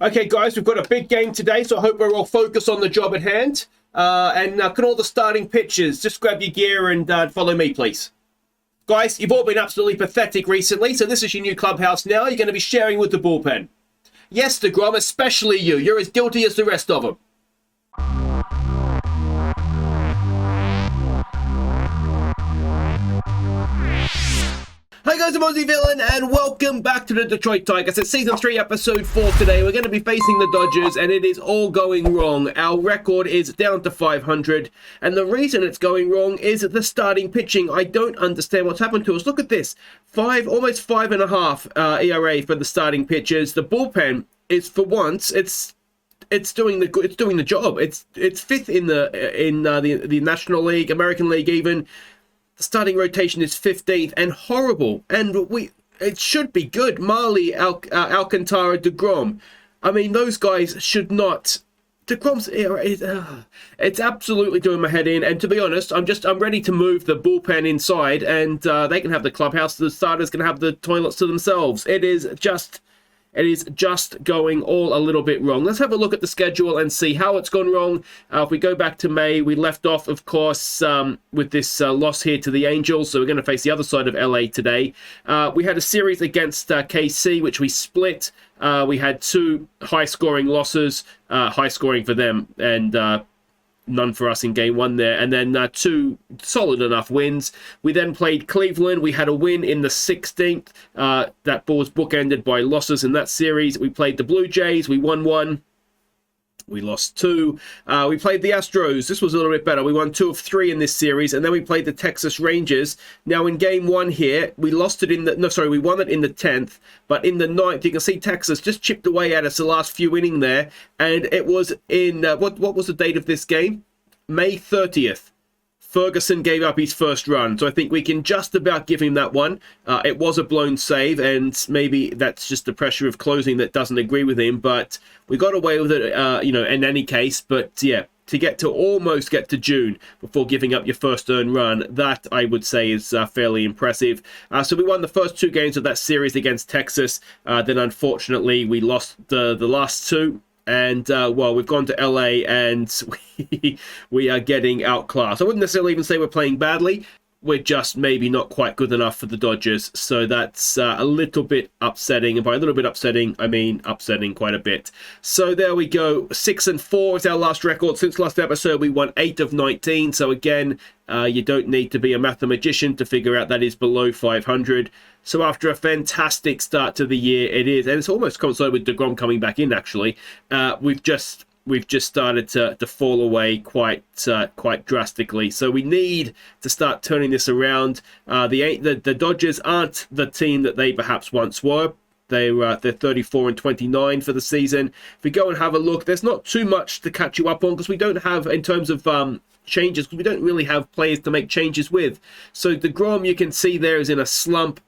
Okay, guys, we've got a big game today, so I hope we're all focused on the job at hand. Can all the starting pitchers just grab your gear and follow me, please. Guys, you've all been absolutely pathetic recently, so this is your new clubhouse now. You're going to be sharing with the bullpen. Yes, deGrom, especially you. You're as guilty as the rest of them. Hi guys, I'm Aussie Villain, and welcome back to the Detroit Tigers. It's Season 3, Episode 4 today. We're going to be facing the Dodgers, and it is all going wrong. Our record is down to 500, and the reason it's going wrong is the starting pitching. I don't understand what's happened to us. Look at this. Almost 5.5 ERA for the starting pitchers. The bullpen is, for once, it's doing the job. It's fifth in the National League, American League even. The starting rotation is 15th and horrible, and it should be good. Marley, Alcantara, deGrom. I mean, those guys should not. deGrom's it's absolutely doing my head in. And to be honest, I'm ready to move the bullpen inside, and they can have the clubhouse. The starters can have the toilets to themselves. It is just going all a little bit wrong. Let's have a look at the schedule and see how it's gone wrong. If we go back to May, we left off, of course, with this loss here to the Angels. So we're going to face the other side of LA today. We had a series against KC, which we split. We had two high-scoring losses, high-scoring for them, and none for us in game one there, and then two solid enough wins. We then played Cleveland. We had a win in the 16th. That was bookended by losses in that series. We played the Blue Jays. We won one. We lost two. We played the Astros. This was a little bit better. We won 2 of 3 in this series, and then we played the Texas Rangers. Now in game one here, we lost it we won it in the 10th, but in the 9th, you can see Texas just chipped away at us the last few innings there, and it was in what was the date of this game? May 30th. Ferguson gave up his first run, so I think we can just about give him that one. It was a blown save, and maybe that's just the pressure of closing that doesn't agree with him, but we got away with it, in any case. But yeah, to almost get to June before giving up your first earned run, that I would say is fairly impressive. So we won the first 2 games of that series against Texas. Then unfortunately we lost the last 2. And, we've gone to LA and we are getting outclassed. I wouldn't necessarily even say we're playing badly. We're just maybe not quite good enough for the Dodgers. So that's a little bit upsetting. And by a little bit upsetting, I mean upsetting quite a bit. So there we go. 6-4 is our last record. Since last episode, we won 8 of 19. So again, you don't need to be a mathematician to figure out that is below 500. So after a fantastic start to the year, it is, and it's almost coincided with deGrom coming back in. Actually, we've just started to fall away quite drastically. So we need to start turning this around. The Dodgers aren't the team that they perhaps once were. They're 34-29 for the season. If we go and have a look, there's not too much to catch you up on because we don't have, in terms of changes, because we don't really have players to make changes with. So deGrom, you can see there, is in a slump.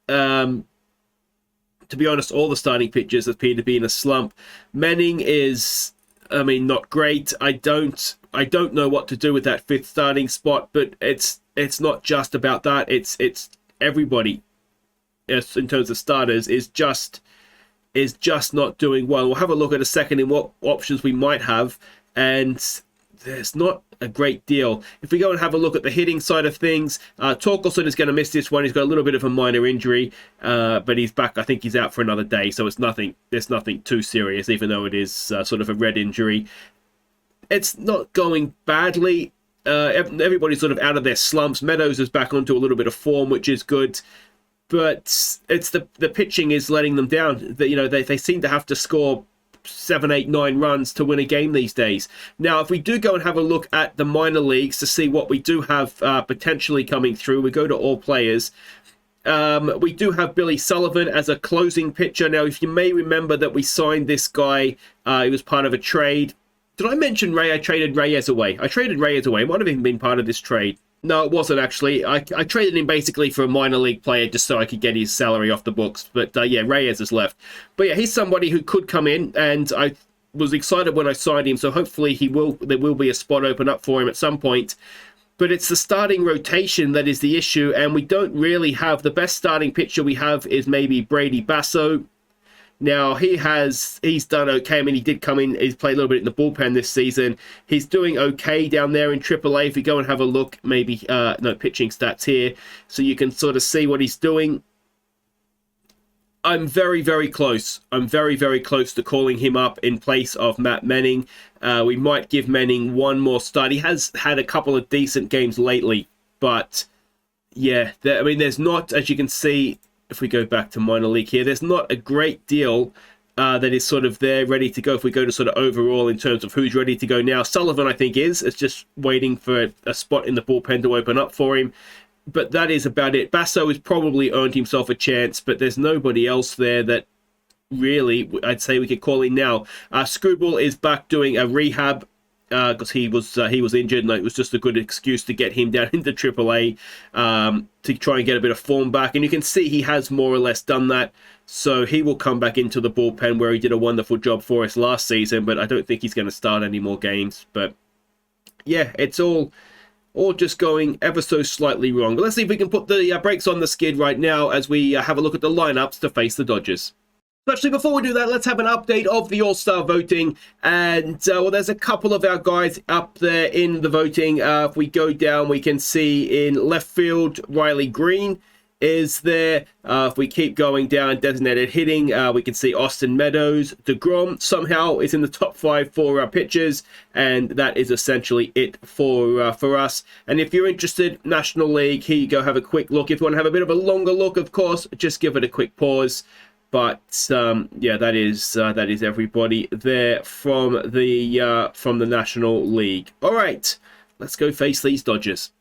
To be honest, all the starting pitchers appear to be in a slump. Manning is, not great. I don't know what to do with that 5th starting spot, but it's not just about that. It's everybody, in terms of starters, is just not doing well. We'll have a look at a second in what options we might have, and there's not a great deal. If we go and have a look at the hitting side of things, Torkelson is going to miss this one. He's got a little bit of a minor injury, but he's back. I think he's out for another day, so there's nothing too serious, even though it is sort of a red injury. It's not going badly. Everybody's sort of out of their slumps. Meadows is back onto a little bit of form, which is good, but it's the pitching is letting them down. They seem to have to score 7, 8, 9 runs to win a game these days. Now, if we do go and have a look at the minor leagues to see what we do have potentially coming through, we go to all players. We do have Billy Sullivan as a closing pitcher. Now, if you may remember that we signed this guy, he was part of a trade. Did I mention Ray? I traded Reyes away. I traded Reyes away. It might have even been part of this trade. No, it wasn't actually. I traded him basically for a minor league player just so I could get his salary off the books. But Reyes has left. But yeah, he's somebody who could come in, and I was excited when I signed him. So hopefully there will be a spot open up for him at some point. But it's the starting rotation that is the issue, and we don't really have the best starting pitcher we have is maybe Brady Basso. Now, he's done okay. I mean, he did come in, he's played a little bit in the bullpen this season. He's doing okay down there in AAA. If you go and have a look, maybe, no, pitching stats here, so you can sort of see what he's doing. I'm very, very close. I'm very, very close to calling him up in place of Matt Menning. We might give Menning one more start. He has had a couple of decent games lately, but yeah, I mean, there's not, as you can see, if we go back to minor league here, there's not a great deal that is sort of there ready to go. If we go to sort of overall in terms of who's ready to go now, Sullivan, I think, is. It's just waiting for a spot in the bullpen to open up for him. But that is about it. Basso has probably earned himself a chance, but there's nobody else there that really, I'd say we could call in now. Screwball is back doing a rehab because he was injured, and it was just a good excuse to get him down into AAA to try and get a bit of form back. And you can see he has more or less done that. So he will come back into the bullpen where he did a wonderful job for us last season, but I don't think he's going to start any more games. But yeah, it's all just going ever so slightly wrong. But let's see if we can put the brakes on the skid right now as we have a look at the lineups to face the Dodgers. Actually, before we do that, let's have an update of the All-Star voting. And, well, there's a couple of our guys up there in the voting. If we go down, we can see in left field, Riley Green is there. If we keep going down, designated hitting, we can see Austin Meadows. deGrom somehow is in the top 5 for our pitchers, and that is essentially it for us. And if you're interested, National League, here you go, have a quick look. If you want to have a bit of a longer look, of course, just give it a quick pause. But yeah, that is everybody there from the National League. All right, let's go face these Dodgers.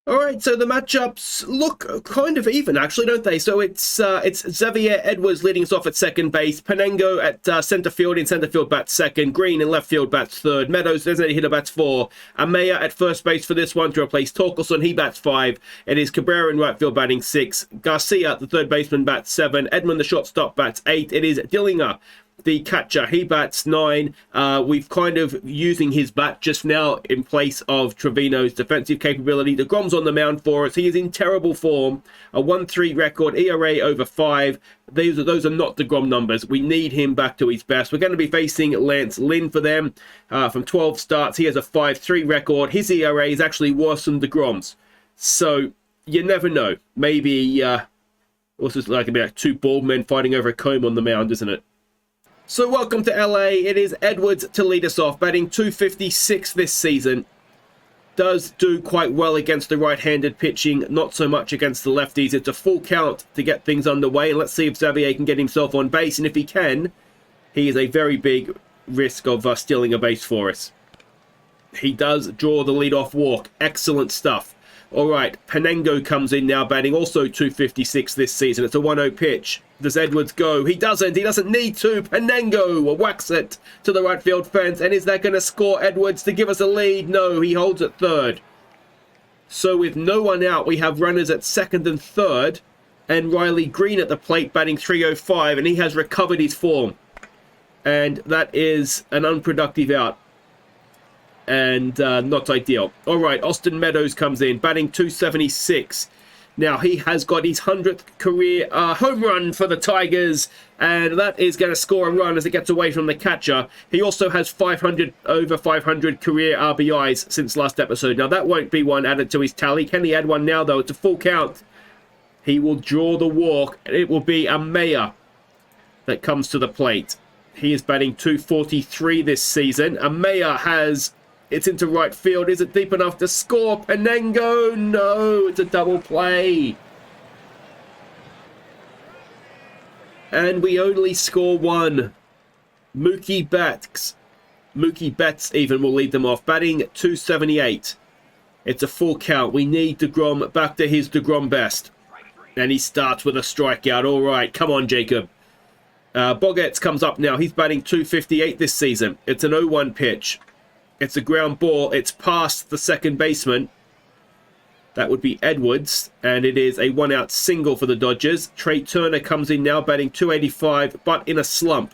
All right, so the matchups look kind of even, actually, don't they? So it's Xavier Edwards leading us off at second base, Penango at center field. In center field bats second, Green in left field bats third, Meadows designated hitter bats 4, Amaya at first base for this one to replace Torkelson, he bats 5. It is Cabrera in right field batting 6, Garcia the third baseman bats 7, Edmund the shortstop bats 8. It is Dillinger the catcher, he bats 9. We've kind of using his bat just now in place of Trevino's defensive capability. deGrom's on the mound for us. He is in terrible form. A 1.3 record, ERA over 5. Those are not deGrom numbers. We need him back to his best. We're going to be facing Lance Lynn for them. From 12 starts, he has a 5.3 record. His ERA is actually worse than deGrom's. So you never know. Maybe also it's like about 2 bald men fighting over a comb on the mound, isn't it? So welcome to LA. It is Edwards to lead us off, batting .256 this season. Does do quite well against the right-handed pitching, not so much against the lefties. It's a full count to get things underway, and let's see if Xavier can get himself on base, and if he can, he is a very big risk of stealing a base for us. He does draw the leadoff walk. Excellent stuff. All right, Penango comes in now, batting also .256 this season. It's a 1-0 pitch. Does Edwards go? He doesn't. He doesn't need to. Penango whacks it to the right field fence. And is that going to score Edwards to give us a lead? No, he holds at third. So with no one out, we have runners at second and third. And Riley Green at the plate, batting .305. And he has recovered his form. And that is an unproductive out. And not ideal. All right, Austin Meadows comes in, batting .276. Now, he has got his 100th career home run for the Tigers, and that is going to score a run as it gets away from the catcher. He also has over 500 career RBIs since last episode. Now, that won't be one added to his tally. Can he add one now, though? It's a full count. He will draw the walk, and it will be Amaya that comes to the plate. He is batting .243 this season. Amaya has... It's into right field. Is it deep enough to score? Penango? No, it's a double play. And we only score 1. Mookie Betts even will lead them off. Batting .278. It's a full count. We need deGrom back to his deGrom best. And he starts with a strikeout. All right, come on, Jacob. Bogarts comes up now. He's batting .258 this season. It's an 0-1 pitch. It's a ground ball. It's past the second baseman. That would be Edwards. And it is a 1-out single for the Dodgers. Trey Turner comes in now, batting .285, but in a slump.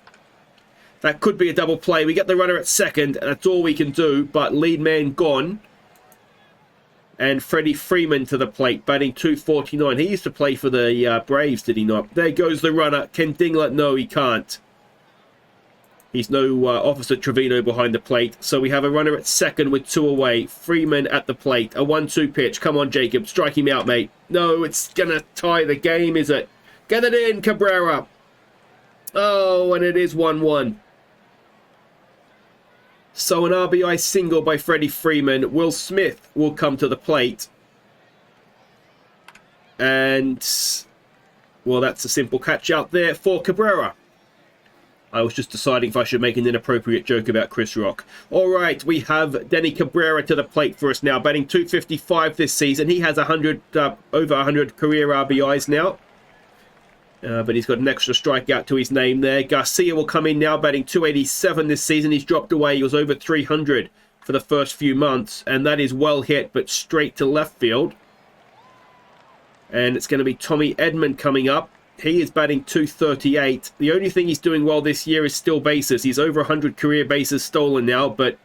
That could be a double play. We get the runner at second. That's all we can do. But lead man gone. And Freddie Freeman to the plate, batting 249. He used to play for the Braves, did he not? There goes the runner. Can Dingler? No, he can't. He's no Officer Trevino behind the plate. So we have a runner at second with 2 away. Freeman at the plate. A 1-2 pitch. Come on, Jacob. Strike him out, mate. No, it's going to tie the game, is it? Get it in, Cabrera. Oh, and it is 1-1. So an RBI single by Freddie Freeman. Will Smith will come to the plate. And, well, that's a simple catch out there for Cabrera. I was just deciding if I should make an inappropriate joke about Chris Rock. All right, we have Denny Cabrera to the plate for us now, batting 255 this season. He has over 100 career RBIs now. But he's got an extra strikeout to his name there. Garcia will come in now, batting 287 this season. He's dropped away. He was over 300 for the first few months. And that is well hit, but straight to left field. And it's going to be Tommy Edman coming up. He is batting 238. The only thing he's doing well this year is steal bases. He's over 100 career bases stolen now, but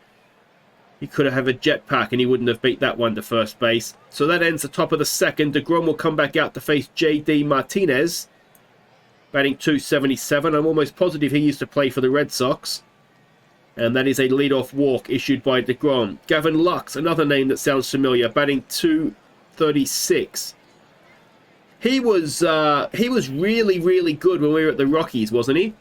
he could have a jetpack and he wouldn't have beat that one to first base. So that ends the top of the second. deGrom will come back out to face J.D. Martinez, batting 277. I'm almost positive he used to play for the Red Sox. And that is a leadoff walk issued by deGrom. Gavin Lux, another name that sounds familiar, batting 236. He was really, really good when we were at the Rockies, wasn't he?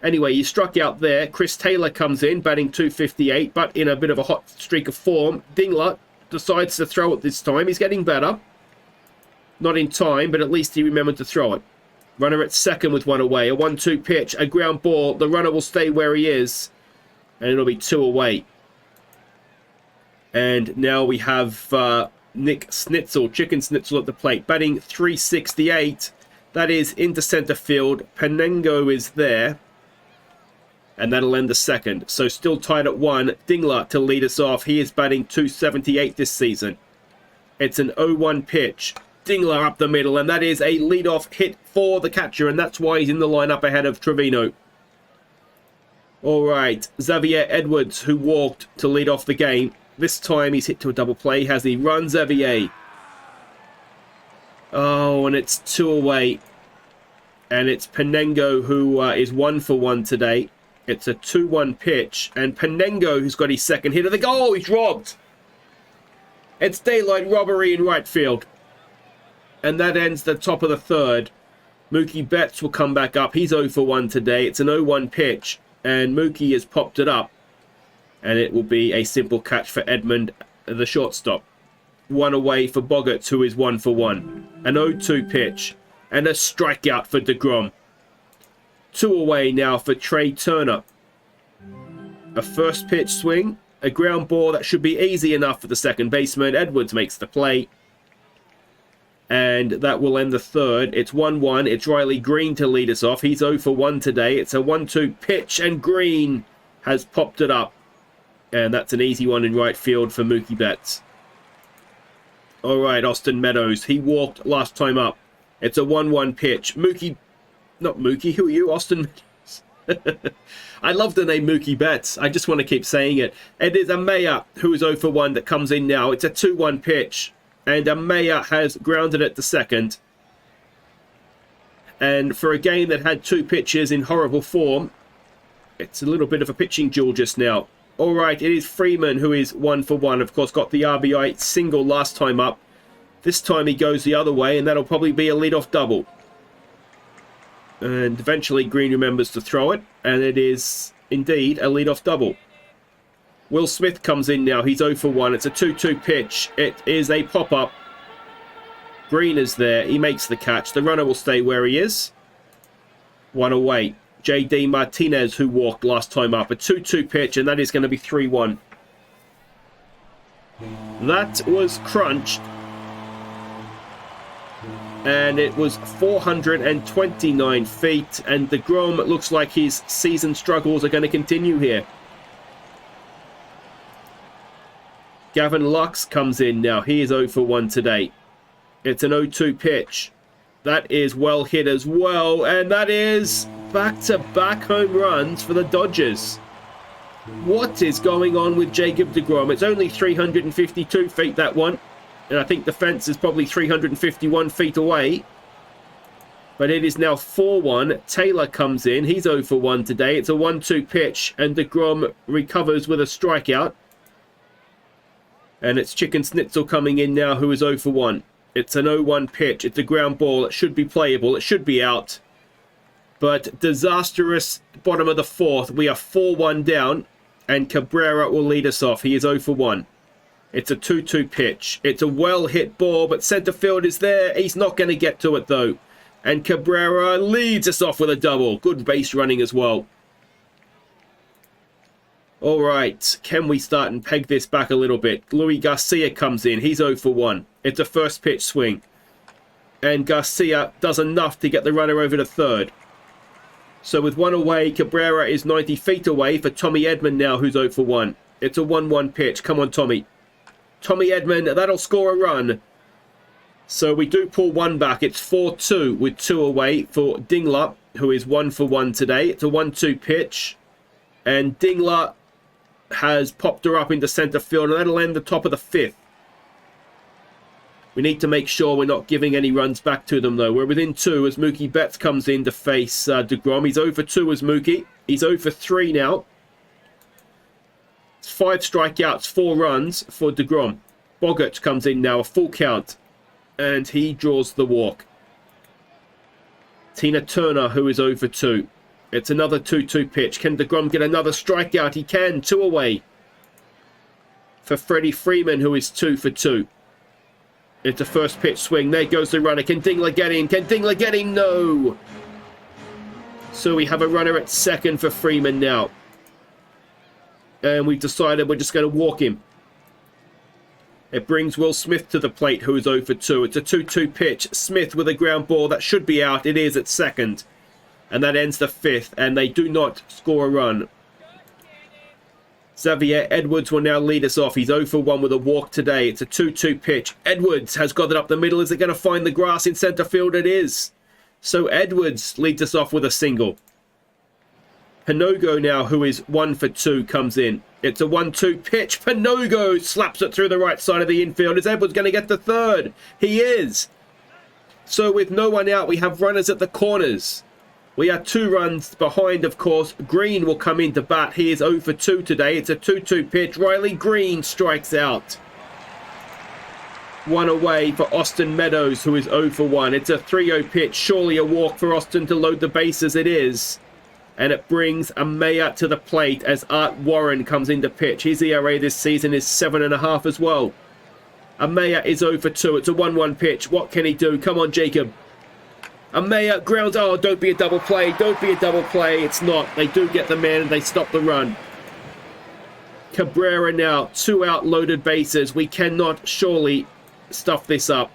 Anyway, he struck out there. Chris Taylor comes in, batting 258, but in a bit of a hot streak of form. Dingler decides to throw it this time. He's getting better. Not in time, but at least he remembered to throw it. Runner at second with 1 away. A 1-2 pitch, a ground ball. The runner will stay where he is, and it'll be 2 away. And now we have Nick Snitzel, Chicken Snitzel at the plate, batting 368. That is into center field. Penengo is there. And that'll end the second. So still tied at 1. Dingler to lead us off. He is batting 278 this season. It's an 0-1 pitch. Dingler up the middle, and that is a leadoff hit for the catcher, and that's why he's in the lineup ahead of Trevino. All right, Xavier Edwards, who walked to lead off the game. This time he's hit to a double play. Has he run Xavier? Oh, and it's 2 away. And it's Penengo who is 1 for 1 today. It's a 2-1 pitch. And Penengo, who's got his second hit of the goal, he's robbed. It's daylight robbery in right field. And that ends the top of the third. Mookie Betts will come back up. He's 0 for 1 today. It's an 0-1 pitch. And Mookie has popped it up. And it will be a simple catch for Edmund, the shortstop. 1 away for Bogarts, who is 1 for 1. An 0-2 pitch. And a strikeout for deGrom. 2 away now for Trey Turner. A first pitch swing. A ground ball that should be easy enough for the second baseman. Edwards makes the play. And that will end the third. It's 1-1. It's Riley Green to lead us off. He's 0 for 1 today. It's a 1-2 pitch. And Green has popped it up. And that's an easy one in right field for Mookie Betts. All right, Austin Meadows. He walked last time up. It's a 1-1 pitch. Not Mookie. Who are you? Austin Meadows. I love the name Mookie Betts. I just want to keep saying it. It is Amaya who is 0 for 1 that comes in now. It's a 2-1 pitch. And Amaya has grounded it to second. And for a game that had 2 pitchers in horrible form, it's a little bit of a pitching duel just now. All right, it is Freeman who is 1 for 1. Of course, got the RBI single last time up. This time he goes the other way, and that'll probably be a leadoff double. And eventually Green remembers to throw it, and it is indeed a leadoff double. Will Smith comes in now. He's 0 for 1. It's a 2-2 pitch. It is a pop-up. Green is there. He makes the catch. The runner will stay where he is. 1 away. J.D. Martinez, who walked last time up. A 2-2 pitch, and that is going to be 3-1. That was crunched. And it was 429 feet. And deGrom looks like his season struggles are going to continue here. Gavin Lux comes in now. He is 0 for 1 today. It's an 0-2 pitch. That is well hit as well. And that is back-to-back home runs for the Dodgers. What is going on with Jacob deGrom? It's only 352 feet, that one. And I think the fence is probably 351 feet away. But it is now 4-1. Taylor comes in. He's 0 for 1 today. It's a 1-2 pitch. And deGrom recovers with a strikeout. And it's Chicken Schnitzel coming in now, who is 0 for 1. It's an 0-1 pitch. It's a ground ball. It should be playable. It should be out. But disastrous bottom of the 4th. We are 4-1 down. And Cabrera will lead us off. He is 0 for 1. It's a 2-2 pitch. It's a well-hit ball, but center field is there. He's not going to get to it, though. And Cabrera leads us off with a double. Good base running as well. All right. Can we start and peg this back a little bit? Luis Garcia comes in. He's 0 for 1. It's a first pitch swing. And Garcia does enough to get the runner over to third. So with 1 away, Cabrera is 90 feet away for Tommy Edman now, who's 0 for 1. It's a 1-1 pitch. Come on, Tommy. Tommy Edman, that'll score a run. So we do pull 1 back. It's 4-2 with 2 away for Dingler, who is 1 for 1 today. It's a 1-2 pitch. And Dingler has popped her up into center field, and that'll end the top of the 5th. We need to make sure we're not giving any runs back to them, though. We're within 2 as Mookie Betts comes in to face deGrom. He's 0 for 2 as Mookie. He's 0 for 3 now. It's 5 strikeouts, 4 runs for deGrom. Boggart comes in now, a full count. And he draws the walk. Tina Turner, who is 0 for 2. It's another 2-2 pitch. Can deGrom get another strikeout? He can. 2 away. For Freddie Freeman, who is 2 for 2. It's a first pitch swing. There goes the runner. Can Dingler get in? Can Dingler get in? No. So we have a runner at second for Freeman now. And we've decided we're just going to walk him. It brings Will Smith to the plate, who is 0 for 2. It's a 2-2 pitch. Smith with a ground ball. That should be out. It is at second. And that ends the 5th. And they do not score a run. Xavier Edwards will now lead us off. He's 0 for 1 with a walk today. It's a 2-2 pitch. Edwards has got it up the middle. Is it going to find the grass in center field? It is. So Edwards leads us off with a single. Panogo now, who is 1 for 2, comes in. It's a 1-2 pitch. Panogo slaps it through the right side of the infield. Is Edwards going to get to third? He is. So with no one out, we have runners at the corners. We are 2 runs behind, of course. Green will come in to bat. He is 0 for 2 today. It's a 2-2 pitch. Riley Green strikes out. 1 away for Austin Meadows, who is 0 for 1. It's a 3-0 pitch. Surely a walk for Austin to load the bases. It is. And it brings Amaya to the plate as Art Warren comes in to pitch. His ERA this season is 7.5 as well. Amaya is 0 for 2. It's a 1-1 pitch. What can he do? Come on, Jacob. Amaya grounds. Oh, don't be a double play. Don't be a double play. It's not. They do get the man and they stop the run. Cabrera now. 2 out loaded bases. We cannot surely stuff this up.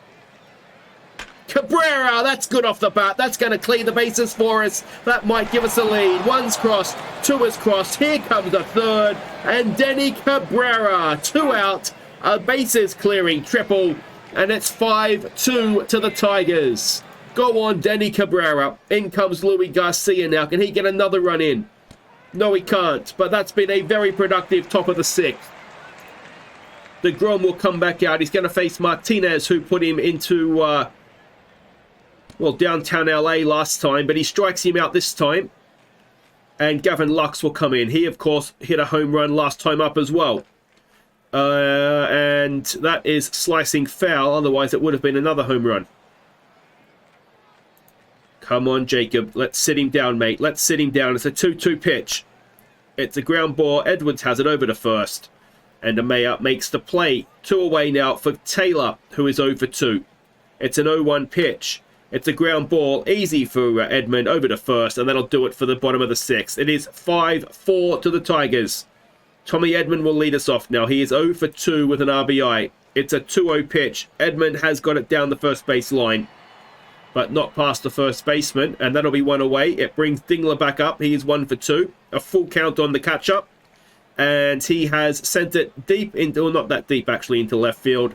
Cabrera, that's good off the bat. That's going to clear the bases for us. That might give us a lead. 1's crossed. 2 is crossed. Here comes a 3rd. And Denny Cabrera. 2 out. A bases clearing triple. And it's 5-2 to the Tigers. Go on, Denny Cabrera. In comes Luis Garcia now. Can he get another run in? No, he can't. But that's been a very productive top of the 6th. deGrom will come back out. He's going to face Martinez, who put him into, downtown LA last time. But he strikes him out this time. And Gavin Lux will come in. He, of course, hit a home run last time up as well. And that is slicing foul. Otherwise, it would have been another home run. Come on, Jacob. Let's sit him down, mate. Let's sit him down. It's a 2-2 pitch. It's a ground ball. Edwards has it over to first. And Amaya makes the play. 2 away now for Taylor, who is 0 for 2. It's an 0-1 pitch. It's a ground ball. Easy for Edmund over to first. And that'll do it for the bottom of the 6th. It is 5-4 to the Tigers. Tommy Edman will lead us off now. He is 0 for 2 with an RBI. It's a 2-0 pitch. Edmund has got it down the first base line, but not past the first baseman, and that'll be 1 away. It brings Dingler back up. He is 1 for 2. A full count on the catch-up, and he has sent it deep into, well, not that deep actually, into left field.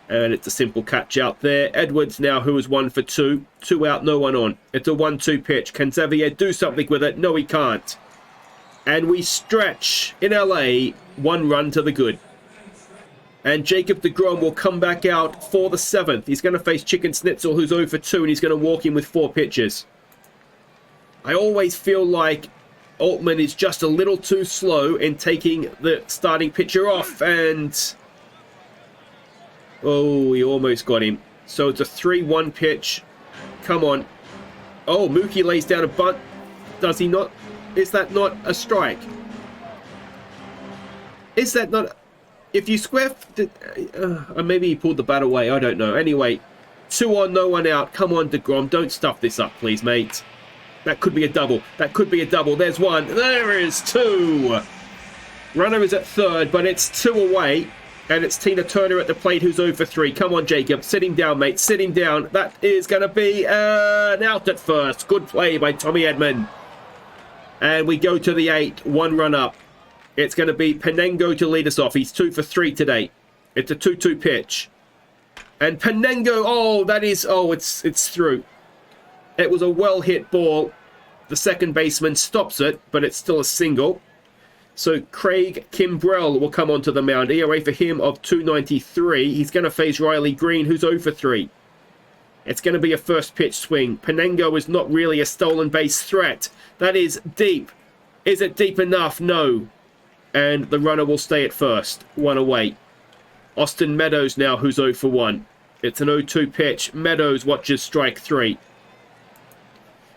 And it's a simple catch out there. Edwards now, who is 1 for 2. 2 out, no one on. It's a 1-2 pitch. Can Xavier do something with it? No, he can't. And we stretch in LA 1 run to the good. And Jacob deGrom will come back out for the 7th. He's going to face Chicken Schnitzel, who's 0 for 2, and he's going to walk in with 4 pitches. I always feel like Altman is just a little too slow in taking the starting pitcher off, and... oh, he almost got him. So it's a 3-1 pitch. Come on. Oh, Mookie lays down a bunt. Does he not? Is that not a strike? Is that not... if you square... maybe he pulled the bat away. I don't know. Anyway, 2 on, no one out. Come on, deGrom. Don't stuff this up, please, mate. That could be a double. That could be a double. There's 1. There is 2. Runner is at 3rd, but it's 2 away. And it's Tina Turner at the plate, who's 0 for 3. Come on, Jacob. Sit him down, mate. Sit him down. That is going to be an out at first. Good play by Tommy Edman. And we go to the 8th. 1 run up. It's going to be Penengo to lead us off. He's 2 for 3 today. It's a 2-2 pitch. And Penengo, oh, that is... oh, it's through. It was a well-hit ball. The second baseman stops it, but it's still a single. So Craig Kimbrell will come onto the mound. ERA for him of 2.93. He's going to face Riley Green, who's 0 for 3. It's going to be a first pitch swing. Penengo is not really a stolen base threat. That is deep. Is it deep enough? No. And the runner will stay at first. 1 away. Austin Meadows now, who's 0 for 1. It's an 0-2 pitch. Meadows watches strike 3.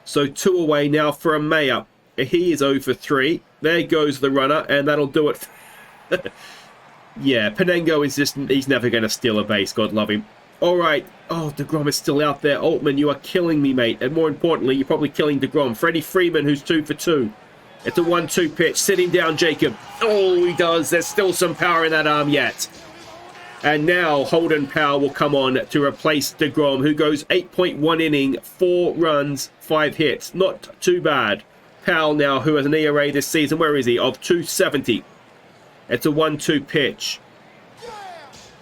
So 2 away now for a Mayer. He is 0 for 3. There goes the runner, and that'll do it. Yeah, Penengo is just... he's never going to steal a base, God love him. All right. Oh, deGrom is still out there. Altman, you are killing me, mate. And more importantly, you're probably killing deGrom. Freddie Freeman, who's 2 for 2. It's a 1-2 pitch. Sitting down, Jacob. Oh, he does. There's still some power in that arm yet. And now Holden Powell will come on to replace deGrom, who goes 8.1 inning, 4 runs, 5 hits. Not too bad. Powell now, who has an ERA this season, where is he, of 2.70. It's a 1-2 pitch.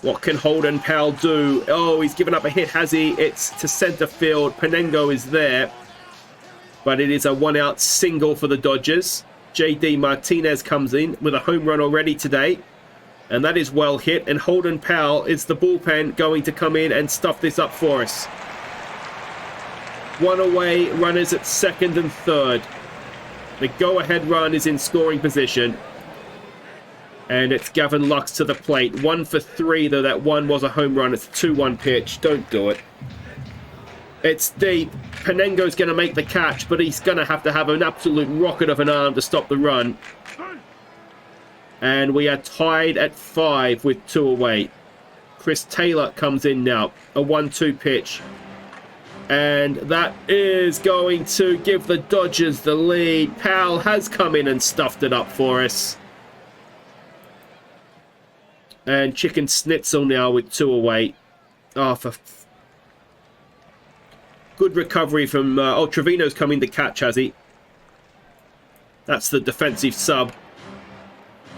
What can Holden Powell do? Oh, he's given up a hit, has he? It's to center field. Penengo is there. But it is a 1-out single for the Dodgers. J.D. Martinez comes in with a home run already today. And that is well hit. And Holden Powell is the bullpen going to come in and stuff this up for us. 1 away, runners at 2nd and 3rd. The go-ahead run is in scoring position. And it's Gavin Lux to the plate. 1 for 3, though that 1 was a home run. It's a 2-1 pitch. Don't do it. It's deep. Penengo's going to make the catch, but he's going to have an absolute rocket of an arm to stop the run. And we are tied at 5 with 2 away. Chris Taylor comes in now. A 1-2 pitch. And that is going to give the Dodgers the lead. Powell has come in and stuffed it up for us. And Chicken Schnitzel now with 2 away. Oh, good recovery from... Trevino's coming to catch, has he? That's the defensive sub.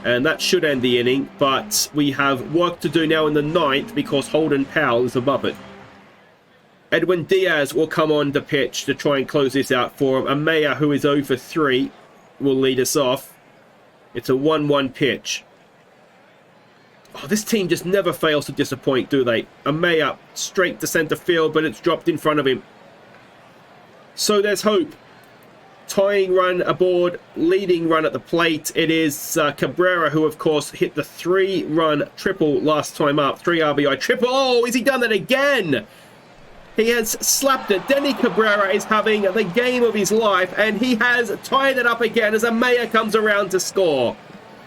And that should end the inning. But we have work to do now in the 9th because Holden Powell is above it. Edwin Diaz will come on the pitch to try and close this out for him. Amaya, who is 0 for 3, will lead us off. It's a 1-1 pitch. Oh, this team just never fails to disappoint, do they? Amaya straight to center field, but it's dropped in front of him. So there's hope. Tying run aboard, leading run at the plate. It is Cabrera, who of course hit the 3-run triple last time up. 3 RBI triple. Oh, has he done that again? He has slapped it. Denny Cabrera is having the game of his life, and he has tied it up again as Amaya comes around to score.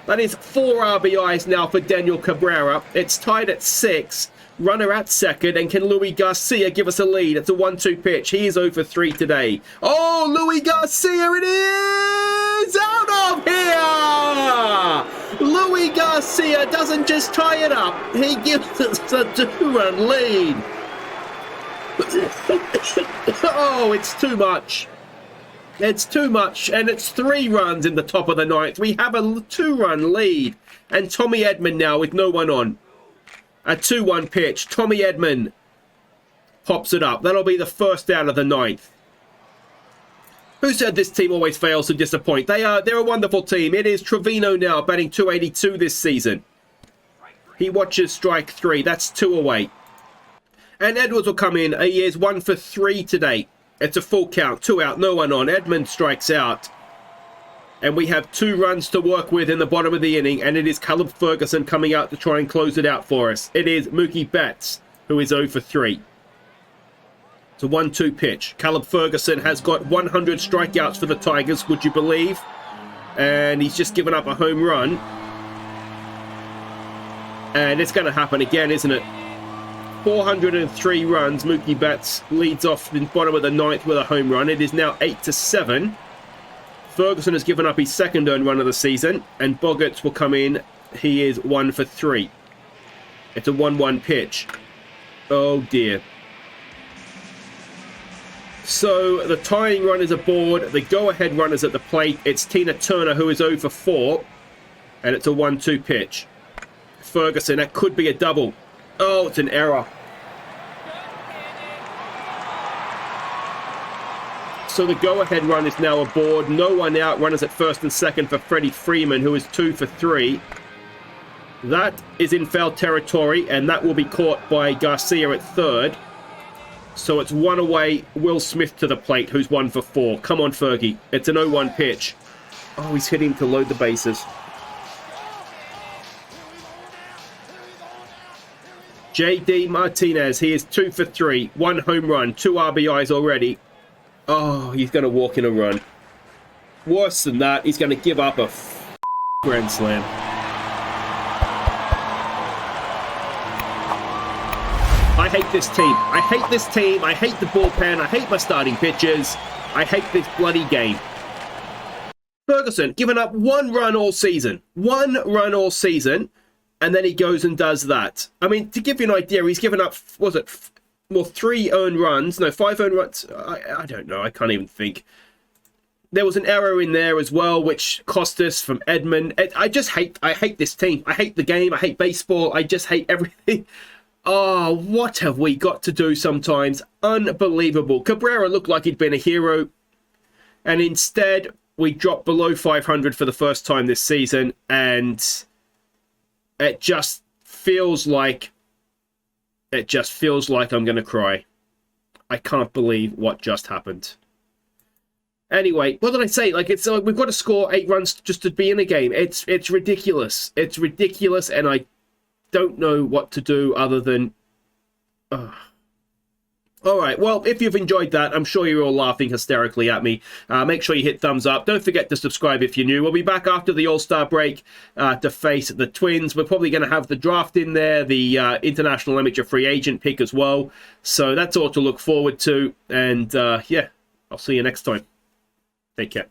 That is 4 RBIs now for Daniel Cabrera. It's tied at 6. Runner at 2nd, and can Louis Garcia give us a lead? It's a 1-2 pitch. He is 0 for 3 today. Oh, Louis Garcia, it is out of here! Louis Garcia doesn't just tie it up. He gives us a 2-run lead. Oh, it's too much. It's too much, and it's 3 runs in the top of the 9th. We have a 2-run lead, and Tommy Edman now with no one on. A 2-1 pitch. Tommy Edman pops it up. That'll be the first out of the 9th. Who said this team always fails to disappoint? They're a wonderful team. It is Trevino now, batting .282 this season. He watches strike 3. That's 2 away. And Edwards will come in. He is 1 for 3 today. It's a full count. 2 out, no one on. Edmund strikes out. And we have 2 runs to work with in the bottom of the inning. And it is Caleb Ferguson coming out to try and close it out for us. It is Mookie Betts, who is 0 for 3. It's a 1-2 pitch. Caleb Ferguson has got 100 strikeouts for the Tigers, would you believe? And he's just given up a home run. And it's going to happen again, isn't it? 403 runs. Mookie Betts leads off the bottom of the 9th with a home run. It is now 8-7. Ferguson has given up his 2nd earned run of the season. And Boggarts will come in. He is 1 for 3. It's a 1-1 pitch. Oh dear. So the tying run is aboard. The go-ahead run is at the plate. It's Tina Turner who is 0 for 4. And it's a 1-2 pitch. Ferguson, that could be a double. Oh, it's an error. So the go-ahead run is now aboard. No one out. Runners at first and second for Freddie Freeman, who is 2 for 3. That is in foul territory, and that will be caught by Garcia at third. So it's 1 away. Will Smith to the plate, who's 1 for 4. Come on, Fergie. It's an 0-1 pitch. Oh, he's hitting to load the bases. J.D. Martinez, he is 2 for 3. 1 home run, 2 RBIs already. Oh, he's going to walk in a run. Worse than that, he's going to give up a grand slam. I hate this team. I hate this team. I hate the bullpen. I hate my starting pitchers. I hate this bloody game. Ferguson, given up 1 run all season. 1 run all season. And then he goes and does that. I mean, to give you an idea, he's given up, was it, 3 earned runs? No, 5 earned runs. I don't know. I can't even think. There was an error in there as well, which cost us from Edmund. I hate this team. I hate the game. I hate baseball. I just hate everything. Oh, what have we got to do sometimes? Unbelievable. Cabrera looked like he'd been a hero. And instead, we dropped below 500 for the first time this season. And it just feels like I'm going to cry. I can't believe what just happened. Anyway, what did I say? Like, it's like we've got to score 8 runs just to be in a game. It's ridiculous. It's ridiculous, and I don't know what to do other than... All right, well, if you've enjoyed that, I'm sure you're all laughing hysterically at me. Make sure you hit thumbs up. Don't forget to subscribe if you're new. We'll be back after the All-Star break to face the Twins. We're probably going to have the draft in there, the International Amateur Free Agent pick as well. So that's all to look forward to. And, yeah, I'll see you next time. Take care.